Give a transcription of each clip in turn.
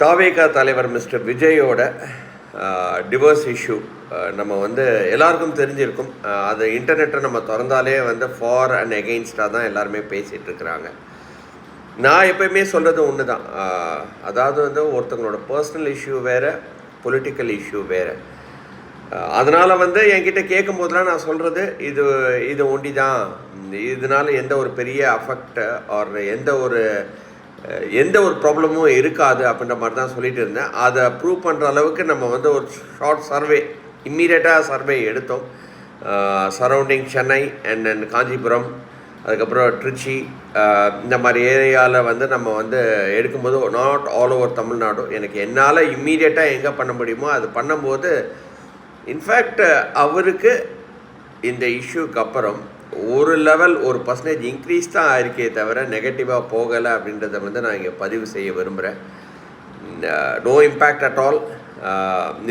தாவேகா தலைவர் மிஸ்டர் விஜயோட divorce issue நம்ம எல்லாருக்கும் தெரிஞ்சிருக்கும். அது இன்டர்நெட்டை நம்ம திறந்தாலே ஃபார் அண்ட் எகெயின்ஸ்டாக தான் எல்லாருமே பேசிகிட்டு இருக்கிறாங்க. நான் எப்போயுமே சொல்கிறது ஒன்று தான். அதாவது ஒருத்தவங்களோட பர்சனல் இஷ்யூ வேறு, பொலிட்டிக்கல் இஷ்யூ வேறு. அதனால் என்கிட்ட கேட்கும்போதெல்லாம் நான் சொல்கிறது இது ஒண்டி தான். இதனால் எந்த ஒரு பெரிய அஃபெக்ட் ஆர் எந்த ஒரு ப்ராப்ளமும் இருக்காது அப்படின்ற மாதிரி தான் சொல்லிட்டு இருந்தேன். அதை ப்ரூவ் பண்ணுற அளவுக்கு நம்ம ஒரு ஷார்ட் சர்வே, இம்மீடியட்டாக சர்வே எடுத்தோம். சரௌண்டிங் சென்னை அண்ட் காஞ்சிபுரம், அதுக்கப்புறம் திருச்சி, இந்த மாதிரி ஏரியாவில் நம்ம எடுக்கும்போது நாட் ஆல் ஓவர் தமிழ்நாடு. எனக்கு என்னால் இம்மீடியட்டாக எங்கே பண்ண முடியுமோ அது பண்ணும்போது இன்ஃபேக்ட் அவருக்கு இந்த இஷ்யூக்கு அப்புறம் ஒரு லெவல் 1% இன்க்ரீஸ் தான் ஆயிருக்கே தவிர நெகட்டிவாக போகலை அப்படின்றத நான் இங்கே பதிவு செய்ய விரும்புகிறேன். No impact at all.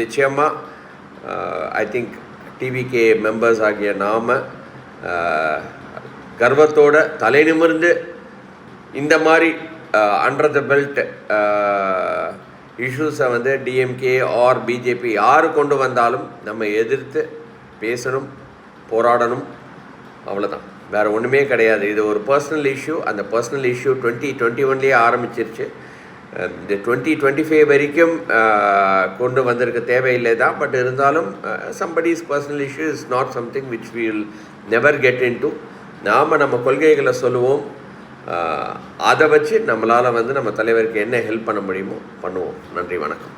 நிச்சயமாக ஐ திங்க் டிவிகே மெம்பர்ஸ் ஆகிய நாம் கர்வத்தோட தலை நிமிர்ந்து இந்த மாதிரி அண்டர் த பெல்ட் இஷ்யூஸை டிஎம்கே ஆர் பிஜேபி யார் கொண்டு வந்தாலும் நம்ம எதிர்த்து பேசணும், போராடணும். அவ்வளோதான், வேறு ஒன்றுமே கிடையாது. இது ஒரு பர்சனல் இஷ்யூ. அந்த பர்சனல் இஷ்யூ 2021 ஆரம்பிச்சிருச்சு. இந்த 2025 வரைக்கும் கொண்டு வந்திருக்க தேவையில்லை தான். பட் இருந்தாலும் somebody's personal issue is not something which we will never get into. நாம் நம்ம கொள்கைகளை சொல்லுவோம். அதை வச்சு நம்மளால் நம்ம தலைவருக்கு என்ன ஹெல்ப் பண்ண முடியுமோ பண்ணுவோம். நன்றி, வணக்கம்.